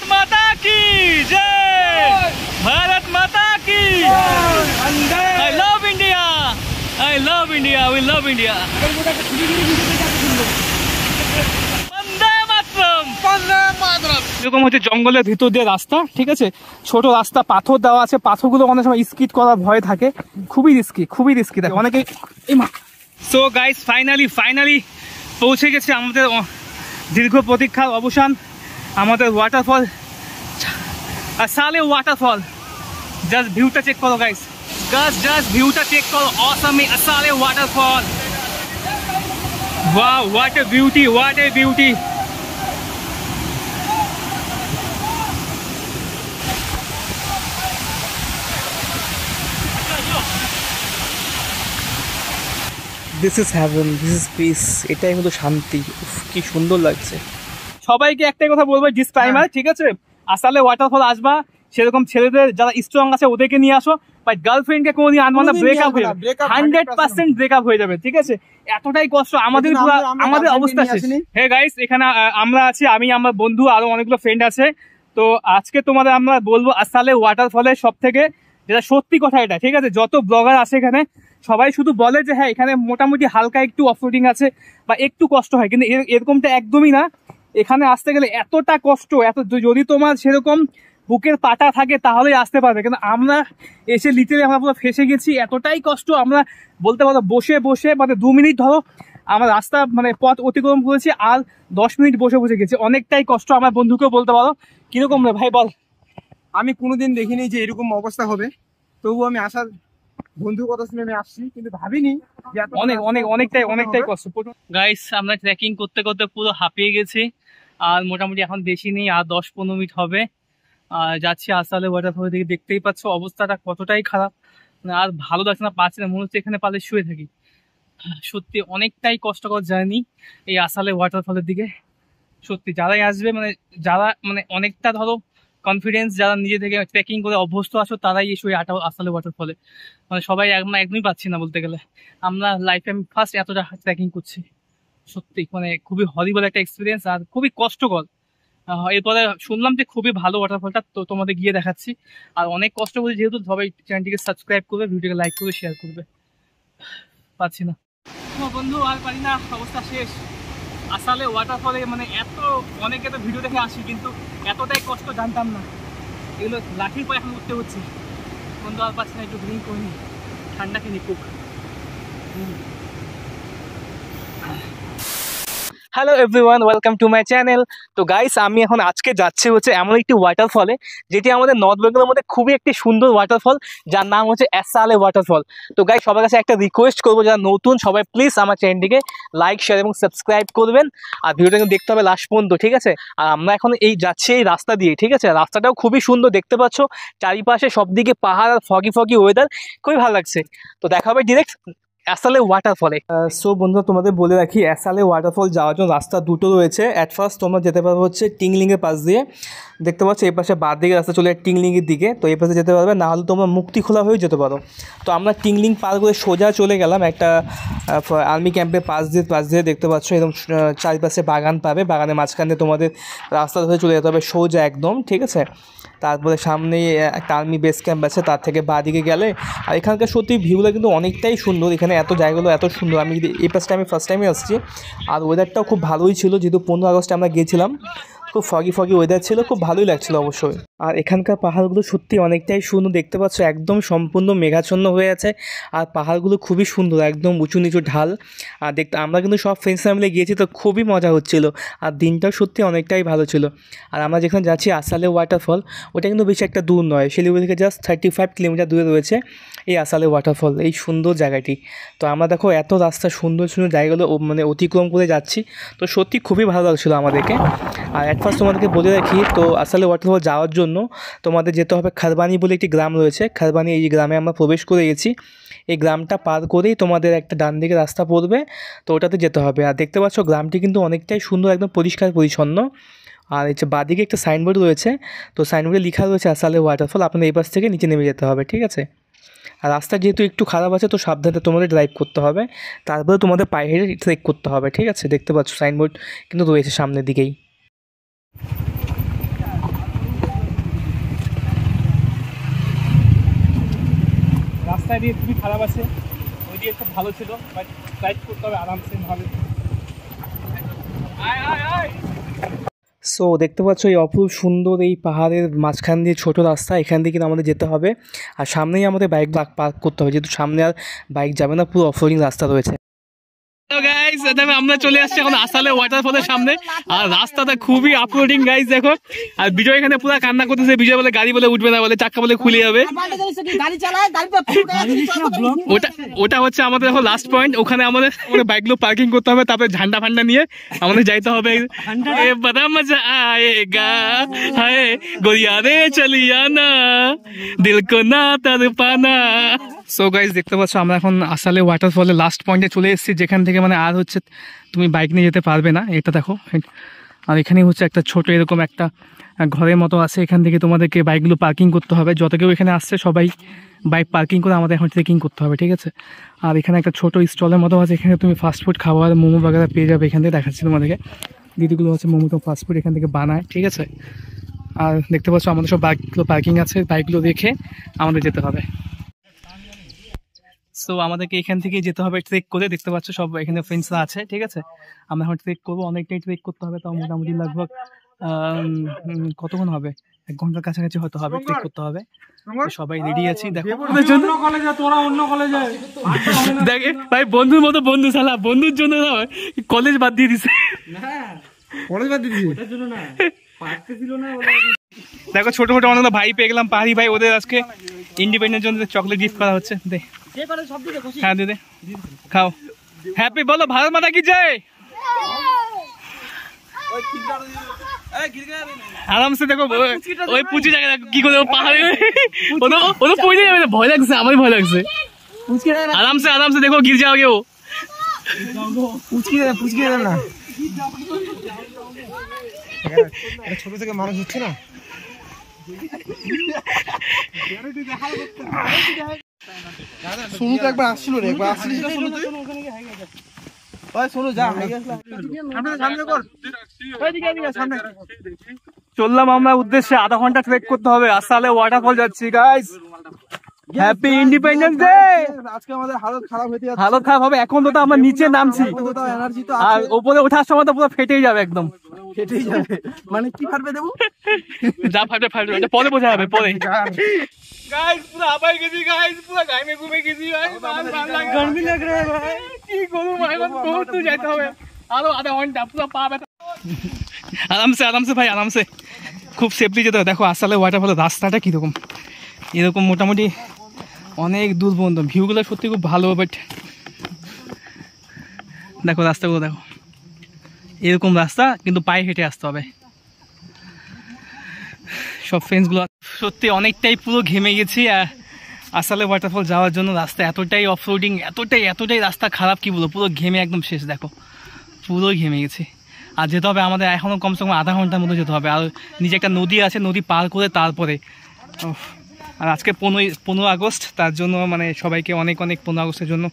भारत माता की जय, भारत माता की। I love India, I love India, we love India। এরকম হচ্ছে জঙ্গলের ভিতর দিয়ে রাস্তা, ঠিক আছে, ছোট রাস্তা, পাথর দেওয়া আছে, পাথরগুলো অনেক সময় স্কিড করার ভয় থাকে, খুবই রিস্কি থাকে অনেকে। সো গাইস ফাইনালি পৌঁছে গেছে আমাদের দীর্ঘ প্রতীক্ষার অবসান, আমাদের ওয়াটারফল আসালে ওয়াটারফল। জাস্ট ভিউটা চেক করো গাইস, জাস্ট ভিউটা চেক করো, অসাম আসালে waterfall. Wow, what a beauty, what a beauty. This is heaven, this is peace. এটাই হলো শান্তি। কি সুন্দর লাগছে। সবাইকে একটাই কথা বলবো, ডিসক্লাইমার, ঠিক আছে, আসালে ওয়াটারফল আসবা, সেরকম ছেলেদের যারা স্ট্রং আছে ওদেরকে নিয়ে আসো, বাট গার্লফ্রেন্ডকে কোনোদিন আনবা না, ব্রেকআপ হয়ে যাবে, 100% ব্রেকআপ হয়ে যাবে, ঠিক আছে। এতটাই কষ্ট আমাদের, আমাদের অবস্থা শেষ। হ্যাঁ গাইস, এখানে আমরা আছি, আমি, আমার বন্ধু, আরো অনেকগুলো ফ্রেন্ড আছে। তো আজকে তোমাদের আমরা বলবো আসালে ওয়াটারফলের সব থেকে যেটা সত্যি কথা এটা, ঠিক আছে। যত ব্লগার আছে এখানে সবাই শুধু বলে যে হ্যাঁ এখানে মোটামুটি হালকা একটু অফরোডিং আছে বা একটু কষ্ট হয়, কিন্তু এরকমটা একদমই না। এখানে আসতে গেলে এতটা কষ্ট, যদি তোমার সেরকম বুকের পাটা থাকে তাহলেই আসতে পারবে, কিন্তু আমরা এসে লিটারে আমরা পুরো ফেসে গেছি। এতটাই কষ্ট, আমরা বলতে পারো বসে মানে 2 মিনিট ধরো আমার রাস্তা মানে পথ অতিক্রম করেছি, আর 10 মিনিট বসে গেছি। অনেকটাই কষ্ট। আমার বন্ধুকেও বলতে পারো। কিরকম রে ভাই বল? আমি কোনোদিন দেখিনি যে এরকম অবস্থা হবে, তবু আমি আসার বন্ধুর কথা শুনে আমি আসছি, কিন্তু ভাবিনি অনেকটাই কষ্ট। গাইস, আমরা ট্রেকিং করতে করতে পুরো হাঁপিয়ে গেছি, আর মোটামুটি এখন বেশি নেই, আর 10-15 মিনিট হবে। আর যাচ্ছি আসালে ওয়াটারফল দিকে। দেখতেই পাচ্ছ অবস্থাটা কতটাই খারাপ, আর ভালো লাগছে না, পাচ্ছি না, মনে হচ্ছে এখানে পালে শুয়ে থাকি। সত্যি অনেকটাই কষ্টকর জার্নি এই আসালে ওয়াটারফলের দিকে। সত্যি যারাই আসবে, যারা অনেকটা ধরো কনফিডেন্স, যারা নিজে থেকে ট্রেকিং করে অভ্যস্ত আছো, তারাই এসে আসালে ওয়াটারফলে। সবাই একদমই পাচ্ছি না বলতে গেলে। আমরা লাইফে আমি ফার্স্ট এতটা ট্রেকিং করছি। সত্যি খুবই হরিবল একটা এক্সপিরিয়েন্স, আর খুবই কষ্টকর। এরপরে শুনলাম যে খুবই ভালো ওয়াটারফলটা, তো তোমাদের গিয়ে দেখাচ্ছি। আর অনেক কষ্ট করে, যেহেতু সবাই চ্যানেলটিকে সাবস্ক্রাইব করবে, ভিডিওকে লাইক করে শেয়ার করবে। পাচ্ছি না বন্ধু, আর পারি না, অবস্থা শেষ। আসালে ওয়াটারফলে অনেকে তো ভিডিও দেখে আসি, কিন্তু এতটাই কষ্ট জানতাম না। এগুলো লাঠির পর এখন উঠতে হচ্ছে বন্ধু, আর পাচ্ছি না, একটু ড্রিঙ্ক করিনি, ঠান্ডা খেয়ে নিকুক। Hello everyone, welcome to my channel. তো গাইস, আমি এখন আজকে যাচ্ছি হচ্ছে এমন একটি ওয়াটারফলে, যেটি আমাদের নর্থ বেঙ্গলের মধ্যে খুবই একটি সুন্দর ওয়াটারফল, যার নাম হচ্ছে আসালে ওয়াটারফল। তো গাইস, সবার কাছে একটা রিকোয়েস্ট করবো, যারা নতুন সবাই প্লিজ আমার চ্যানেলটিকে লাইক, শেয়ার এবং সাবস্ক্রাইব করবেন, আর ভিডিওটা কিন্তু দেখতে হবে লাস্ট পর্যন্ত, ঠিক আছে। আর আমরা এখন যাচ্ছি এই রাস্তা দিয়ে, ঠিক আছে। রাস্তাটাও খুবই সুন্দর, দেখতে পাচ্ছ চারিপাশে সব দিকে পাহাড় আর ফগি ওয়েদার, খুবই ভালো লাগছে। তো দেখা হবে ডিরেক্ট আসালে ওয়াটারফলে। সো বন্ধুরা, তোমাদের বলে রাখি, আসালে ওয়াটারফল যাওয়ার জন্য রাস্তা দুটো রয়েছে। অ্যাট ফার্স্ট তোমরা যেতে পারবে হচ্ছে টিংলিংয়ের পাশ দিয়ে, দেখতে পাচ্ছ এই পাশে বাঁ দিকে রাস্তা চলে টিংলিংয়ের দিকে, তো এই পাশে যেতে পারবে, না হলে তোমরা মুক্তিখোলা হয়ে যেতে পারো। তো আমরা টিংলিং পার করে সোজা চলে গেলাম একটা আর্মি ক্যাম্পের পাশ দিয়ে দেখতে পাচ্ছ এরকম চারিপাশে বাগান পাবে, বাগানের মাঝখানে তোমাদের রাস্তা ধরে চলে যেতে হবে সোজা একদম, ঠিক আছে। তারপরে সামনেই একটা আর্মি বেস ক্যাম্প আছে, তার থেকে বাঁ দিকে গেলে, আর এখানকার সত্যি ভিউগুলো কিন্তু অনেকটাই সুন্দর। এখানে এত জায়গাগুলো এত সুন্দর। এই পাশটা আমি ফার্স্ট টাইমে আসছি, আর ওয়েদারটাও খুব ভালোই ছিল, যেহেতু 15 আগস্টে আমরা গিয়েছিলাম। খুব ফগি ওয়েদার ছিল, খুব ভালোই লাগছিল অবশ্যই। আর এখানকার পাহাড়গুলো সত্যি অনেকটাই সুন্দর, দেখতে পাচ্ছ একদম সম্পূর্ণ মেঘাচ্ছন্ন হয়ে আছে, আর পাহাড়গুলো খুবই সুন্দর, একদম উঁচু নিচু ঢাল। আর আমরা কিন্তু সব ফ্রেন্ডস মিলে গিয়েছি, তো খুবই মজা হচ্ছিল, আর দিনটাও সত্যি অনেকটাই ভালো ছিল। আর আমরা যেখানে যাচ্ছি আসালে ওয়াটারফল, ওটা কিন্তু বেশি একটা দূর নয়, শিলিগুড়ি থেকে জাস্ট 35 কিলোমিটার দূরে রয়েছে এই আসালে ওয়াটারফল, এই সুন্দর জায়গাটি। তো আমরা দেখো এত রাস্তা সুন্দর জায়গাগুলো অতিক্রম করে যাচ্ছি, তো সত্যি খুবই ভালো লাগছিলো আমাদেরকে। আর ফার্স্ট তোমাদেরকে বলে রাখি, তো আসালে ওয়াটারফল যাওয়ার জন্য তোমাদের যেতে হবে খারবানি বলে একটি গ্রাম রয়েছে। খারবানি, এই গ্রামে আমরা প্রবেশ করে গেছি। এই গ্রামটা পার করেই তোমাদের একটা ডান দিকে রাস্তা পড়বে, তো ওটাতে যেতে হবে। আর দেখতে পাচ্ছ গ্রামটি কিন্তু অনেকটাই সুন্দর, একদম পরিষ্কার পরিচ্ছন্ন। আর হচ্ছে বাদিকে একটা সাইনবোর্ড রয়েছে, তো সাইনবোর্ডে লেখা রয়েছে আসালে ওয়াটারফল। আপনার এই পাশ থেকে নিচে নেমে যেতে হবে, ঠিক আছে। আর রাস্তা যেহেতু একটু খারাপ আছে, তো সাবধানে তোমাদের ড্রাইভ করতে হবে, তারপরে তোমাদের পায়ে হেঁটে ট্রেক করতে হবে, ঠিক আছে। দেখতে পাচ্ছ সাইনবোর্ড কিন্তু রয়েছে সামনের দিকেই। রাস্তা দিয়ে খুবই খারাপ আছে, ওই দিয়ে খুব ভালো ছিল, বাট রাইড করতে হবে আরামসে ভাবে। সো দেখতে পাচ্ছ এই অপরূপ সুন্দর এই পাহাড়ের মাঝখান দিয়ে ছোট রাস্তা, এখান দিয়ে কিন্তু আমাদের যেতে হবে। আর সামনেই আমাদের বাইক পার্ক করতে হবে, যেহেতু সামনে আর বাইক যাবে না, পুরো অফরোডিং রাস্তা রয়েছে। আমরা চলে আসছি এখন আসালে ওয়াটারফলের সামনে, আর রাস্তাটা খুবই আপলোডিং গাইস দেখো। আর বিজয় এখানে পুরো কান্না করতেছে, বিজয় বলে গাড়ি বলে উঠবে না, বলে চাক্কা বলে খুলে যাবে। ওটা হচ্ছে আমাদের এখন লাস্ট পয়েন্ট, ওখানে আমাদের বাইকগুলো পার্কিং করতে হবে, তারপরে ঝান্ডা ফান্ডা নিয়ে আমাদের যাইতে হবে। বড় মজা আয়েগা হায় গড়িয়া রে চলিয়া না দিল কো না তড়পানা। সো গাইস দেখতে পাচ্ছ আমরা এখন আসালে ওয়াটারফলের লাস্ট পয়েন্টে চলে এসেছি, যেখান থেকে মানে আর হচ্ছে তুমি বাইক নিয়ে যেতে পারবে না, এটা দেখো। আর এখানে হচ্ছে একটা ছোট এরকম একটা ঘরের মতো আছে, এখান থেকে তোমাদেরকে বাইকগুলো পার্কিং করতে হবে। যত কেউ এখানে আসছে সবাই বাইক পার্কিং করে আমাদের এখন ট্রেকিং করতে হবে, ঠিক আছে। আর এখানে একটা ছোট স্টলের মতো আছে, এখানে তুমি ফাস্টফুড খাবার মোমো বাগেরা পেয়ে যাবে, এখান থেকে দেখাচ্ছি তোমাদেরকে। দিদিগুলো হচ্ছে মোমো তো ফাস্টফুড এখান থেকে বানায়, ঠিক আছে। আর দেখতে পাচ্ছ আমাদের সব বাইকগুলো পার্কিং আছে, বাইকগুলো রেখে আমাদের যেতে হবে। সো আমাদেরকে এখান থেকে যেতে হবে ট্রেক করে, দেখতে পাচ্ছ সব এখানে ফ্রেন্ডসরা আছে, ঠিক আছে। আমরা এখন ট্রেক করবো, অনেকটাই ট্রেক করতে হবে, তাও মোটামুটি লগভগ কতক্ষণ হবে, 1 ঘন্টার কাছাকাছি হয়তো হবে ট্রেক করতে হবে। সবাই রেডি আছি দেখো। দেখে ভাই বন্ধুর মতো বন্ধু, শালা বন্ধুর জন্য কলেজ বাদ দিয়ে দিছে। দেখো ছোট ছোট অনেক ভাই পেয়ে গেলাম, পাহাড়ি ভাই, ওদের আজকে ইন্ডিপেন্ডেন্স জন্য চকলেট গিফট করা হচ্ছে। দে হ্যাঁ দে খাও, হ্যাপি বলো ভারত মাতা কি জয়। আরামসে দেখো ওই পুচি জায়গা কি করে পাহাড়ে ওদের পড়ে যাবে, ভয় লাগছে, আমার ভয় লাগছে। আরামসে আরামসে দেখো গির যাওগে, ও না ছোট থেকে মানুষ হচ্ছে না। সোনু তো একবার আসছিল রে, একবার আসছিস না সোনু? ওই সোনু যা চললাম আমরা উদ্দেশ্যে, আধা ঘন্টা ট্রেক করতে হবে, আসালে ওয়াটারফল যাচ্ছি গাইস। Happy independence day. আজকে আমাদের হালত খারাপ হতে যাচ্ছে, হালত খারাপ হবে, এখন তো আমরা নিচে নামছি, এনার্জি তো আর উপরে ওঠার সময় তো পুরো ফেটেই যাবে, একদম ফেটেই যাবে। মানে কি ফাটবে দেবো, যা ফাটবে ফাটবে, এটা পরে বোঝা যাবে পরে। গাইস পুরো আবাই গেছি গাইস, পুরো গাইমে ঘুমে গেছি গাইস, গরমি লাগ রে ভাই, কি করব ভাই, বহুত দূর যেতে হবে, আরো আধা ঘন্টা পুরো পা ব্যথা। আরামসে আরামসে ভাই আরামসে, খুব সেফলি যেতে হবে। দেখো আসালে ওয়াটারফলের রাস্তাটা কিরকম, এরকম মোটামুটি অনেক দূর পর্যন্ত, ভিউগুলো সত্যি খুব ভালো, বাট দেখো রাস্তাগুলো দেখো, এরকম রাস্তা কিন্তু পায়ে হেঁটে আসতে হবে। সব ফ্রেন্ডসগুলো সত্যি অনেকটাই পুরো ঘেমে গেছি, আর আসালে ওয়াটারফল যাওয়ার জন্য রাস্তা এতটাই অফরোডিং, এতটাই রাস্তা খারাপ, কি বলবো, পুরো ঘেমে একদম শেষ, দেখো পুরো ঘেমে গেছি। আর যেতে হবে আমাদের এখনও কমসে কম আধা ঘন্টার মতো যেতে হবে, আর নিচে একটা নদী আছে, নদী পার করে তারপরে। আর আজকে 15 আগস্ট, তার জন্য মানে সবাইকে অনেক 15 আগস্টের জন্য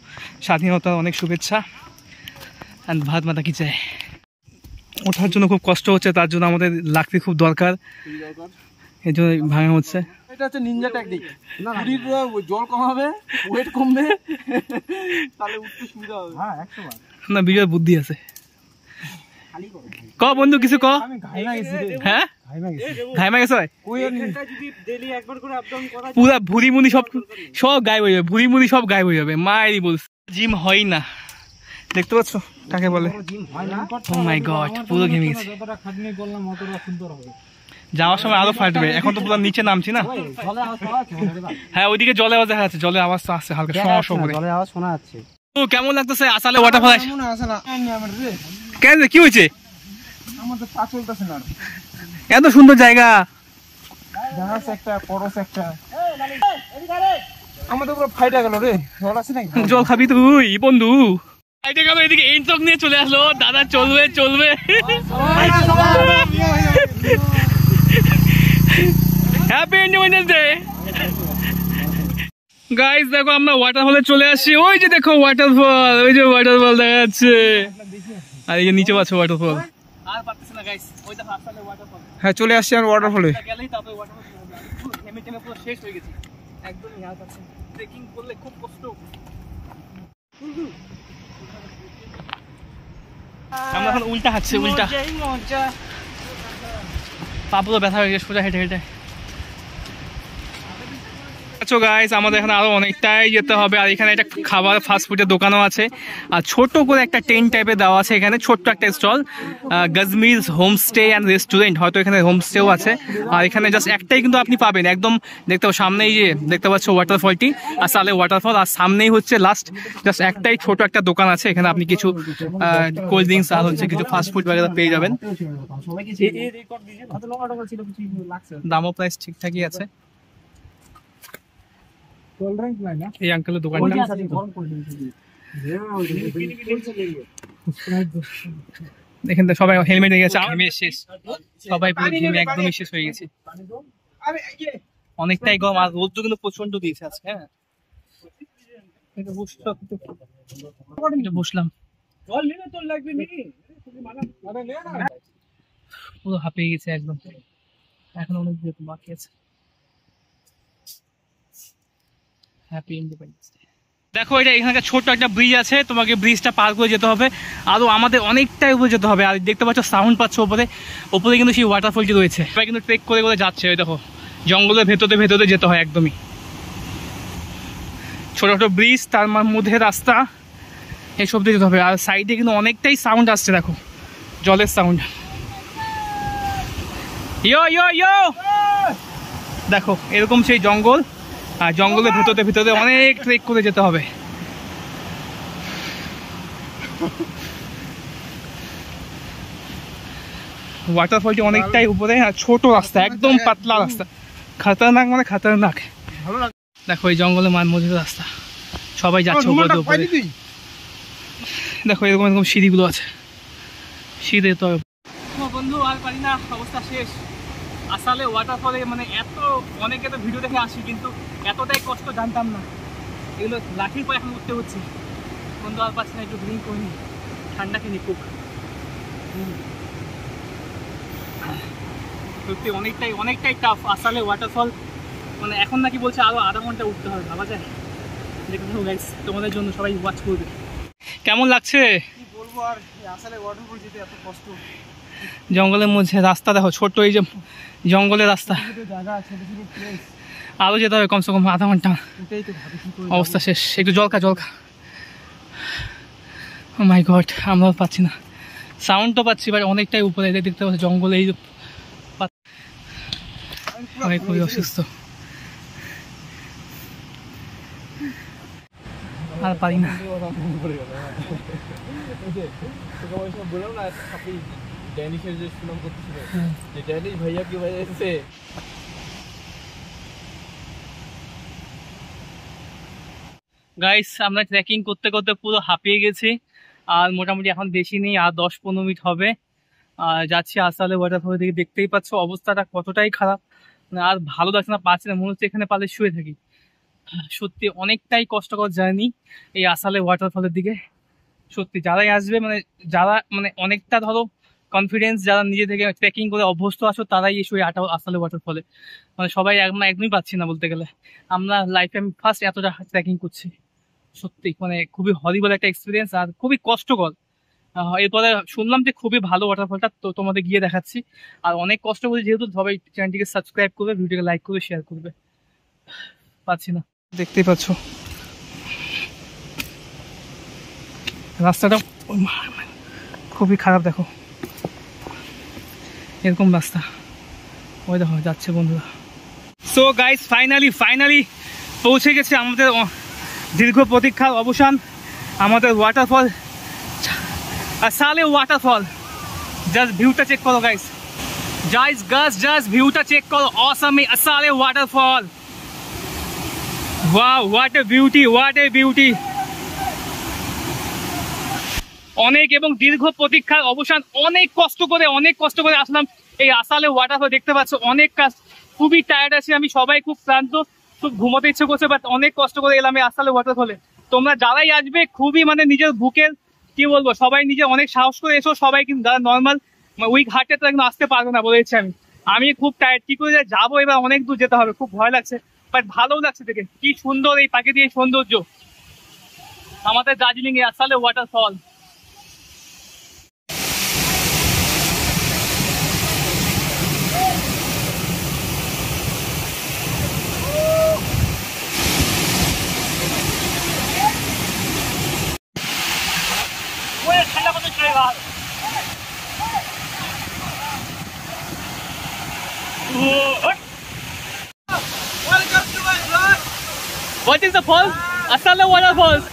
স্বাধীনতার অনেক শুভেচ্ছা। অ্যান্ড ভারত মাতা কি চায়। ওঠার জন্য খুব কষ্ট হচ্ছে, তার জন্য আমাদের লাকড়ি খুব দরকার, এই জন্য ভাঙা হচ্ছে। এটা হচ্ছে নিনজা টেকনিক, শরীর জল কমাবে, ওয়েট কমবে, তাহলে উঠতে সুবিধা হবে। হ্যাঁ 100 বার না, বিজয় বুদ্ধি আছে। ক বন্ধু কিছু ক। আমি ঘাইমা গেছি রে। হ্যাঁ ঘাইমা গেছ, কই আর যদি ডেইলি একবার করে আপ ডাউন করা পুরা ভুড়ি মুড়ি সব গায়েব হয়ে যাবে, ভুড়ি মুড়ি সব গায়েব হয়ে যাবে, মায়েরই বলছে। জিম হয় না, দেখতে পাচ্ছ কাকে বলে। জিম হয় না, ও মাই গড, পুরো ঘেমে গেছি। যতটা খাটনি করলাম অতটা সুন্দর হবে। যাওয়ার সময় আরো ফাটবে, এখন তো পুরো নিচে নামছি না। জলে আওয়াজ পাওয়া যাচ্ছে? হ্যাঁ ওইদিকে জলে আওয়াজ দেখা যাচ্ছে, জলের আওয়াজ তো আসছে হালকা সমস্যা করে। জলে আওয়াজ শোনা যাচ্ছে। তো কেমন লাগতেছে আসালে ওয়াটারফল? মনে আসে না আমার রে, কেন কি হয়েছে? আমার তো পা চলতেছে না, এত সুন্দর জায়গা, জাহাজ একটা করস একটা, আমাদের পুরো ফাইটা গেল রে। জল আছে নাকি? জল খাবি তুই বন্ধু? ফাইটে গেল, এদিকে এনটক নিয়ে চলে আসলো দাদা, চলবে চলবে। Happy independence day guys. দেখো আমরা ওয়াটারফলে চলে আসছি, ওই যে দেখো ওয়াটারফল, ওই যে ওয়াটারফল দেখা যাচ্ছে, আর এই যে নিচেও আছে ওয়াটারফল। আর পারতেছ না গাইস, ওই দেখো আসালে ওয়াটারফল। হ্যাঁ চলে আসছি আর ওয়াটারফলে। গেলেই তারপরে ওয়াটারফল ঘেমে টেমে পুরো শেষ হয়ে গেছি, একদমই আর পাচ্ছি না। ট্রেকিং করলে খুব কষ্ট। আমরা এখন উল্টা হাঁটছি, উল্টা পা পুরো ব্যথা হয়ে গেছে সোজা হেঁটে হেঁটে। আচ্ছা গাইস, আমাদের এখানে আরো অনেকটাই যেতে হবে। আর এখানে একটা খাবার ফাস্টফুডের দোকানও আছে, আর ছোট করে একটা টেন্ট টাইপের দেওয়া আছে এখানে, ছোট্ট একটা স্টল, গজমিজ হোমস্টে অ্যান্ড রেস্টুরেন্ট, হয়তো এখানে হোমস্টেও আছে। আর এখানে জাস্ট একটাই কিন্তু আপনি পাবেন, একদম দেখতে সামনেই যে দেখতে পাচ্ছ ওয়াটারফলটি, আসালে ওয়াটারফল, আর সামনেই হচ্ছে লাস্ট জাস্ট একটাই ছোট একটা দোকান আছে। এখানে আপনি কিছু কোল্ড ড্রিঙ্কস আর হচ্ছে কিছু ফাস্টফুড বাগেরা পেয়ে যাবেন। দামও প্রাইস ঠিকঠাকই আছে। এই আঙ্কেলের দোকানটা দেখেন, তো সবাই হেলমেট হয়ে গেছে, আমি শেষ, সবাই পুরো ঘেমে একদমই শেষ হয়ে গেছে। অনেকটাই গরম, আর রোদ কিন্তু প্রচন্ড দিয়েছে আজকে। হ্যাঁ, বসলাম, পুরো হাঁপিয়ে গেছে একদম, এখন অনেক বাকি আছে। Happy independence day. দেখো, এটা এখানকার ছোট্ট একটা ব্রিজ আছে, তোমাকে ব্রিজটা পার করে যেতে হবে, আরো আমাদের অনেকটাই উপরে যেতে হবে। আর দেখতে পাচ্ছ সাউন্ড পাচ্ছ ওপরে, ওপরে কিন্তু সেই ওয়াটারফলটি রয়েছে। সবাই কিন্তু ট্রেক করে করে যাচ্ছে, ওই দেখো জঙ্গলের ভেতরে ভেতরে যেতে হয় একদমই। ছোট ছোট ব্রিজ, তার মধ্যে রাস্তা, এইসব দিয়ে যেতে হবে। আর সাইডে কিন্তু অনেকটাই সাউন্ড আসছে, দেখো জলের সাউন্ড। ইয়ো ইয়ো ইয়ো, দেখো এরকম সেই জঙ্গল, আর জঙ্গলের ভিতরে ভিতরে অনেক ট্রেক করে যেতে হবে। ওয়াটারফলটি অনেকটাই উপরে, আর ছোট রাস্তা, একদম পাতলা রাস্তা, খাতারনাক মানে খাতারনাক। দেখো এই জঙ্গলের মধ্যে রাস্তা, সবাই যাচ্ছে উপরে। দেখো এরকম এরকম সিঁড়িগুলো আছে, সিঁড়ি তো বন্ধু আর পারি না, অবস্থা শেষ। আসলে ওয়াটারফলে মানে এত, অনেকে তো ভিডিও দেখে আসি, কিন্তু এতটাই কষ্ট জানতাম না। এগুলো লাঠির পর এখন উঠতে হচ্ছে বন্ধু, আর পাচ্ছি না, একটু ড্রিঙ্ক করিনি, ঠান্ডা কিনি খুব। সত্যি অনেকটাই অনেকটাই টাফ আসলে ওয়াটারফল, মানে এখন নাকি বলছে আরো আধা ঘন্টা উঠতে হবে, ভাবা যায়। দেখো গাইস, তোমাদের জন্য সবাই ওয়াচ করবে। কেমন লাগছে? কি বলবো আর, আসলে ওয়াটারফল যেতে এত কষ্ট। জঙ্গলের মধ্যে রাস্তা দেখো, ছোট্ট এই যে জঙ্গলের রাস্তা, আরো যেতে হবে কমসে কম আধা ঘন্টা। অবস্থা শেষ, একটু জল খা, জল খা। ও মাই গড, আমরাও পাচ্ছি না, সাউন্ড তো পাচ্ছি বাট অনেকটাই উপরে। দেখতে পাচ্ছি জঙ্গলে এই খুবই অসুস্থ, আর পারি না। বললাম না ড্যানিশের যে সুনাম করতেছিল, যে ড্যানিশ ভাইয়া কি বাজাইছে। গাইস, আমরা ট্রেকিং করতে করতে পুরো হাঁপিয়ে গেছি, আর মোটামুটি এখন বেশি নেই, আর 10-15 মিনিট হবে। আর যাচ্ছি আসালে ওয়াটারফল দিকে, দেখতেই পাচ্ছ অবস্থাটা কতটাই খারাপ, মানে আর ভালো লাগছে না, পাচ্ছি না, মনে হচ্ছে এখানে পালে শুয়ে থাকি। সত্যি অনেকটাই কষ্টকর জার্নি এই আসালে ওয়াটারফলের দিকে। সত্যি যারাই আসবে, মানে যারা মানে অনেকটা ধরো কনফিডেন্স, যারা নিজে থেকে ট্রেকিং করে অভ্যস্ত আছো, তারাই এসে আসালে ওয়াটারফলে, মানে সবাই একদমই পাচ্ছি না বলতে গেলে। আমরা লাইফে আমি ফার্স্ট এতটা ট্রেকিং করছি, সত্যি মানে খুবই হরিবল একটা এক্সপিরিয়েন্স, আর খুবই কষ্টকর। এরপরে শুনলাম যে খুবই ভালো ওয়াটারফলটা, তো তোমাদের গিয়ে দেখাচ্ছি। আর অনেক কষ্ট করে, যেহেতু সবাই চ্যানেলটিকে সাবস্ক্রাইব করবে, ভিডিওকে লাইক করবে, শেয়ার করবে। পাচ্ছি না, দেখতেই পাচ্ছ রাস্তাটা খুবই খারাপ, দেখো এরকম রাস্তা, ওই দেখো যাচ্ছে বন্ধুরা। সো গাইস, ফাইনালি পৌঁছে গেছে আমাদের দীর্ঘ প্রতীক্ষার অবসান, আমাদের ওয়াটারফল আসালে ওয়াটারফল। জাস্ট ভিউটা চেক করো গাইস, জাস্ট ভিউটা চেক করো, অসাম আসালে waterfall. Wow, what a beauty. অনেক এবং দীর্ঘ প্রতীক্ষার অবসান, অনেক কষ্ট করে আসলাম এই আসালে ওয়াটারফল। দেখতে পাচ্ছ অনেক কাজ, খুবই টায়ার্ড আছি আমি, সবাই খুব ক্লান্ত, খুব ঘুমোতে ইচ্ছে করছে, বাট অনেক কষ্ট করে এলাম এই আসালে ওয়াটারফলে। তোমরা যারাই আসবে খুবই মানে নিজের বুকের কি বলবো, সবাই নিজে অনেক সাহস করে এসো। সবাই কিন্তু যারা নর্মাল উইক হার্টেড তারা কিন্তু আসতে পারবে না বলে দিচ্ছি আমি খুব টায়ার্ড, কি করে যাবো এবার, অনেক দূর যেতে হবে, খুব ভয় লাগছে। বাট ভালো লাগছে দেখে, কি সুন্দর এই প্রাকৃতিক সৌন্দর্য আমাদের দার্জিলিং এ আসলে waterfall. What is the falls? Asale waterfalls.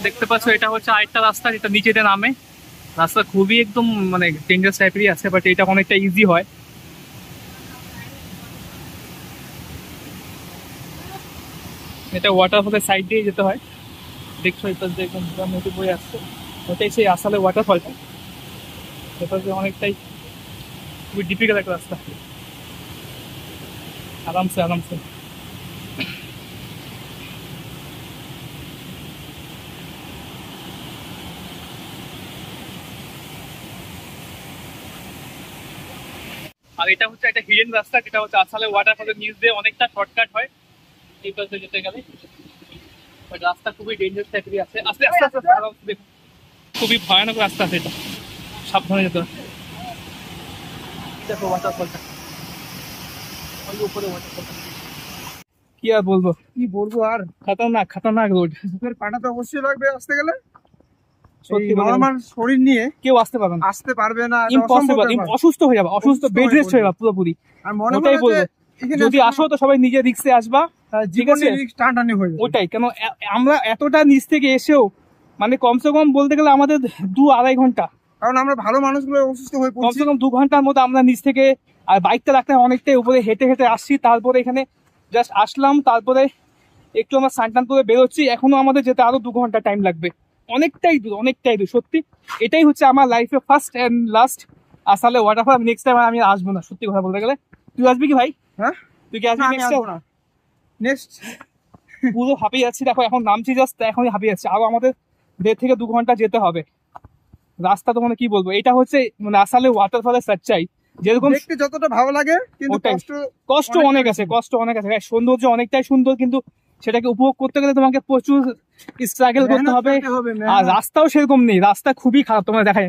দেখতে পাচ্ছ এটা হচ্ছে আরেকটা রাস্তা যেটা নিচেতে নামে। রাস্তা খুবই একদম মানে ডেঞ্জারাস টাইপেরই আছে, বাট এটা অনেকটা ইজি হয়। এটা ওয়াটারফলের সাইড দিয়ে যেতে হয়। দেখছো এটা একদম নদী বয়ে আসছে, ওটাই সেই আসলে ওয়াটারফলটা। এটা অনেকটাই খুবই ডিফিকাল্ট একটা রাস্তা। আরামসে আরামসে। আর এটা হচ্ছে একটা হিডেন রাস্তা, যেটা হচ্ছে আসলে ওয়াটারফলের নিচ দিয়ে অনেকটা শর্টকাট হয় এই পাশে যেতে গেলে। বাট রাস্তা খুবই ডেঞ্জারাস টাইপেরই আছে। আস্তে আস্তে আস্তে আরামসে দেখুন, খুবই ভয়ানক রাস্তা আছে এটা, সাবধানে যেতে হয়। দেখো ওয়াটারফলটা, ওই উপরে ওয়াটারফলটা। কি আর বলবো, কি বলবো আর, খতরনাক খতরনাক রোড। বুকের পাটা তো অবশ্যই লাগবে আসতে গেলে। সত্যি নরমাল শরীর নিয়ে কেউ আসতে পারবে না, আসতে পারবে না, ইম্পসিবল। অসুস্থ হয়ে যাবে, অসুস্থ, বেড রেস্ট হয়ে যাবে পুরোপুরি। আর মনে ওটাই হয় বলবো, যে এখানে যদি আসো তো সবাই নিজের রিস্কে আসবা, ঠিক আছে? জীবনের রিস্ক টানটানি হয়ে যাবে। ওটাই, কেন আমরা এতটা নিচ থেকে এসেও মানে কমসে কম বলতে গেলে আমাদের 2-2.5 ঘন্টা, কারণ আমরা ভালো মানুষগুলো অসুস্থ হয়ে পড়ছি। কমসে কম 2 ঘন্টার মতো আমরা নিচ থেকে, আর বাইকটা রাখতে অনেকটাই উপরে হেঁটে হেঁটে আসছি, তারপরে এখানে জাস্ট আসলাম, তারপরে একটু আমরা স্নান করে বেরোচ্ছি। এখনো আমাদের যেতে আরো 2 ঘন্টা টাইম লাগবে, অনেকটাই দূর, অনেকটাই দূর। সত্যি এটাই হচ্ছে আমার লাইফে ফার্স্ট এন্ড লাস্ট আসলে ওয়াটারফল। নেক্সট টাইম আমি আসবো না, সত্যি কথা বলতে গেলে। তুই আসবি কি ভাই? হ্যাঁ, তুই কি আসবি নেক্সট টাইম? নেক্সট পুরো হাঁপিয়ে যাচ্ছি, দেখো এখন নামছি জাস্ট, এখনই হাঁপিয়ে যাচ্ছি। আরো আমাদের 1.5 থেকে 2 ঘন্টা যেতে হবে। রাস্তা তো মানে কি বলবো, এটা হচ্ছে মানে আসলে ওয়াটারফলের সচ্চাই। যেরকম দেখতে যতটা ভালো লাগে, কিন্তু ওটাই। কষ্ট কষ্ট অনেকটা অনেক আছে, বেশি। কষ্ট অনেক আছে। হ্যাঁ, সৌন্দর্য অনেকটাই সুন্দর, কিন্তু সেটাকে উপভোগ করতে গেলে তোমাকে প্রচুর স্ট্রাগল করতে মেহনত হবে। করতে হবে, আর মেহনত। রাস্তাও সেরকম নেই, রাস্তা খুবই খারাপ। তোমরা দেখায়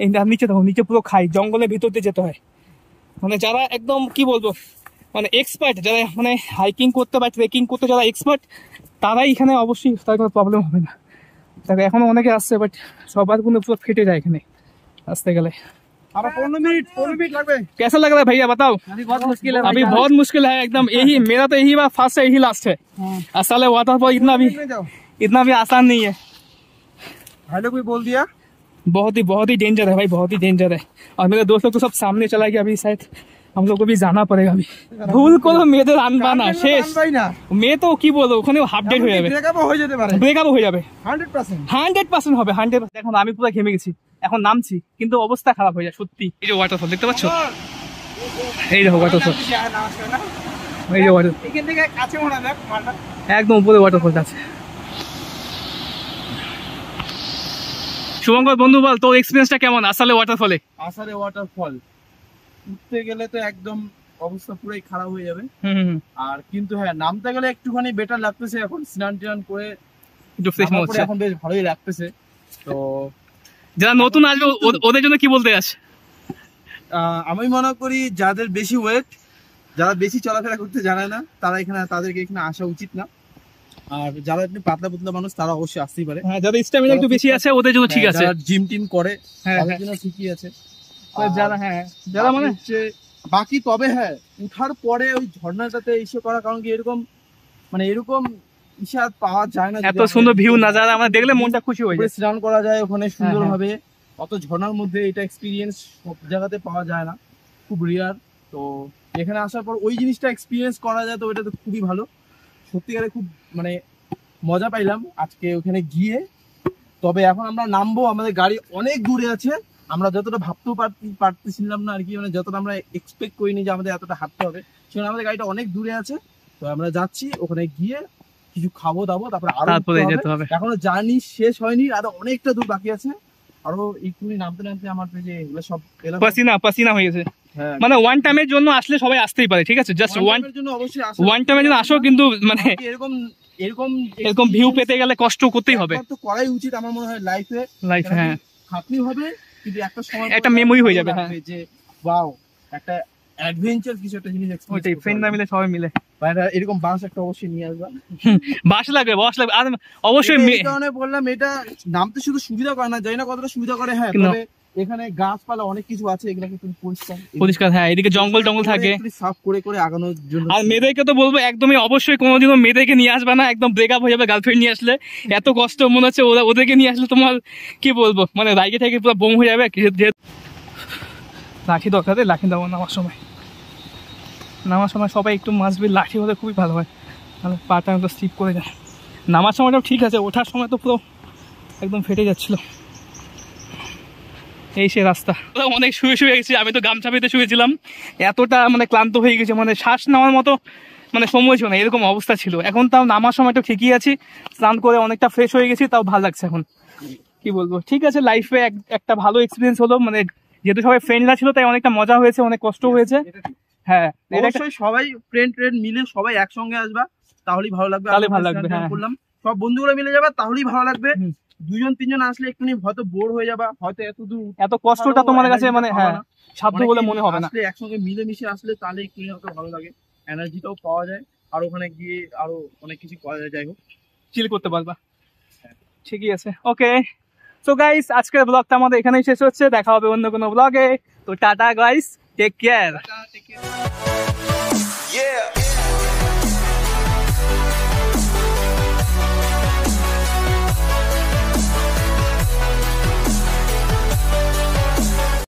এই নিচে দেখো, নিচে পুরো খাই, জঙ্গলের ভিতর দিয়ে যেতে হয়। মানে যারা একদম কি বলবো মানে এক্সপার্ট, যারা মানে হাইকিং করতে বা ট্রেকিং করতে যারা এক্সপার্ট, তারাই এখানে অবশ্যই, তার কোনো প্রবলেম হবে না। দেখো এখনো অনেকে আসছে, বাট সবার কোনো পুরো ফেটে যায় এখানে আসতে গেলে। আরো 15 মিনিট লাগবে। कैसा लग रहा है भैया, बताओ? अभी बहुत मुश्किल है अभी बहुत मुश्किल है एकदम। यही मेरा तो यही बार फर्स्ट है, यही लास्ट है। असल है वाटरफॉल जाओ, इतना भी आसान नहीं है। भाई लोग भी बोल दिया। बहुत ही डेंजर है भाई, बहुत ही डेंजर है। और मेरे दोस्त लोग तो सब सामने चला गया, अभी शायद हम लोग को भी जाना पड़ेगा अभी। ভুল করো মেয়েদের আনবানা শেষ। ভাই না, মেয়ে তো কি বলবো, ওখানে হাফ ডেট হয়ে যাবে, ব্রেকআপ হয়ে যেতে পারে। ব্রেকআপ হয়ে যাবে 100%। 100% হবে, 100%। এখন আমি পুরো ঘেমে গেছি, এখন নামছি কিন্তু অবস্থা খারাপ হয়ে যায় সত্যি। এই যে ওয়াটারফল দেখতে পাচ্ছ, এই দেখো ওয়াটারফল, এই যে ওয়াটার, এখান থেকে কাছে মনে দেখ মালটা। একদম উপরে ওয়াটারফলটা আছে। শুভঙ্কর বন্ধু বল, তোর এক্সপিরিয়েন্সটা কেমন আসলে ওয়াটারফলে? আসারে ওয়াটারফল উঠতে গেলে তো একদম অবস্থা পুরাই খারাপ হয়ে যাবে। আর কিন্তু হ্যাঁ, নামতে গেলে একটুখানি বেটার লাগতেছে। এখন স্নান টান করে একটু ফ্রেশ মনে নামার পরে হচ্ছে। এখন বেশ ভালোই লাগতেছে। তো যারা নতুন আসবে ওদের জন্য কি বলতে চাস? আমি মনে করি যাদের বেশি ওয়েট, যারা বেশি চলাফেরা করতে জানে না, তাদেরকে এখানে আসা উচিত না। আর যারা একটু পাতলা পুতলা মানুষ, তারা অবশ্যই আসতেই পারে। হ্যাঁ, যাদের স্ট্যামিনা একটু বেশি আছে ওদের জন্য ঠিক আছে। যারা জিম টিম করে হ্যাঁ, তাদের হ্যাঁ। জন্য ঠিকই আছে। যারা যারা মানে বাকি তবে হ্যাঁ, উঠার পরে ওই ঝর্ণাটাতে এসে করা, কারণ কি এরকম মানে এরকম ইচ্ছা পাওয়া যায় না। এত সুন্দর ভিউ নাজারা আমরা দেখলে মনটা খুশি হয়ে যায়। স্নান করা যায় ওখানে সুন্দরভাবে, অত ঝর্ণার মধ্যে এটা এক্সপিরিয়েন্স সব জায়গাতে পাওয়া যায় না, খুব রেয়ার। তো এখানে আসার পর ওই জিনিসটা এক্সপিরিয়েন্স করা যায়, তো এটা তো খুবই ভালো। সত্যিকারে খুব মানে মজা পাইলাম আজকে ওখানে গিয়ে। তবে এখন আমরা নামবো, আমাদের গাড়ি অনেক দূরে আছে, আমরা যতটা ভাবতেও পারতেছিলাম না আর কি, মানে যতটা আমরা এক্সপেক্ট করিনি যে আমাদের এতটা হাঁটতে হবে, সেখানে আমাদের গাড়িটা অনেক দূরে আছে। তো আমরা যাচ্ছি, ওখানে গিয়ে কিছু খাবো দাবো, তারপরে আরো তারপরে উঠতে যেতে হবে। এখনো জার্নি শেষ হয়নি, আরো অনেকটা দূর বাকি আছে। আরো একটুখানি নামতে নামতে আমার যে এগুলো সব এলাকা, পাসিনা হয়ে গেছে। হ্যাঁ, মানে ওয়ান টাইমের জন্য আসলে সবাই আসতেই পারে, ঠিক আছে, জাস্ট ওয়ান টাইমের জন্য অবশ্যই আসা। ওয়ান টাইমের জন্য আসো, কিন্তু মানে এরকম এরকম এরকম ভিউ পেতে গেলে কষ্ট করতেই হবে একবার তো করাই উচিত আমার মনে হয় লাইফে। লাইফ। হ্যাঁ, খাটনি হবে, কিন্তু একটা সময় একটা পরে memory হয়ে ভালো যাবে, হ্যাঁ। লাগবে যে ওয়াও, একটা অ্যাডভেঞ্চার কিছু একটা জিনিস experience ওইটাই, করতে ফ্রেন্ডরা পারবো। মিলে সবাই মিলে। বা এরকম বাস একটা অবশ্যই নিয়ে আসবা। বাস লাগবে আর অবশ্যই এই কারণে বললাম, এটা নামতে শুধু সুবিধা করে না, জানি না কতটা সুবিধা করে, হ্যাঁ, কিন্তু- তবে এখানে গাছপালা অনেক কিছু আছে, এগুলোকে তুমি পরিষ্কার, হ্যাঁ, এদিকে জঙ্গল টঙ্গল থাকে। সাফ করে করে আগানোর জন্য। আর মেয়েদেরকে তো বলবো একদমই অবশ্যই কোনোদিনও মেয়েদেরকে নিয়ে আসবে না, একদম ব্রেকআপ হয়ে যাবে গার্লফ্রেন্ড নিয়ে আসলে। এত কষ্ট মনে হচ্ছে ওদেরকে নিয়ে আসলে তোমার কি বলবো, মানে রাইগে থেকে পুরো বোম হয়ে যাবে। লাঠি দরকার, লাঠি দেবো নামার সময় সবাই একটু মাসবি লাঠি হলে খুবই ভালো হয়, তাহলে পাটা একটু স্লিপ করে যায়। নামার সময়টাও ঠিক আছে, ওঠার সময় তো পুরো একদম ফেটে যাচ্ছিল। এই সে রাস্তা, অনেক শুয়ে গেছি, আমি তো গামছা পেতে শুয়েছিলাম, এতটা মানে ক্লান্ত হয়ে গেছে, মানে শ্বাস নেওয়ার মতো মানে সময় ছিল না, এরকম অবস্থা ছিল। এখন তাও নামার সময়টা ঠিকই আছি, স্নান করে অনেকটা ফ্রেশ হয়ে গেছি, তাও ভালো লাগছে এখন। কি বলবো, ঠিক আছে, লাইফে একটা ভালো এক্সপিরিয়েন্স হলো, মানে যেহেতু সবাই ফ্রেন্ডরা ছিল তাই অনেকটা মজা হয়েছে, অনেক কষ্ট হয়েছে। হ্যাঁ, এটা একটা- অবশ্যই সবাই ফ্রেন্ড মিলে সবাই একসঙ্গে আসবা, তাহলেই ভালো লাগবে। তাহলে আমি ভালো লাগবে, স্নান হ্যাঁ। করলাম, সব বন্ধুগুলো মিলে যাবা, তাহলেই ভালো লাগবে। হুম। 2-3 জন আসলে একটুখানি হয়তো বোর হয়ে যাবা, হয়তো এত দূর এত কষ্টটা তোমার কাছে মানে হ্যাঁ সাধ্য বলে মনে হবে না। আসলে একসঙ্গে মিলেমিশে আসলে তাহলে একটু হয়তো ভালো লাগে, এনার্জিটাও পাওয়া যায়, আর ওখানে গিয়ে আরো অনেক কিছু করা যায়। যাই হোক, চিল করতে পারবা, ঠিকই আছে। ওকে, সো গাইস, আজকের ব্লগটা আমাদের এখানেই শেষ হচ্ছে, দেখা হবে অন্য কোনো ব্লগে। তো tata guys, take care. take care.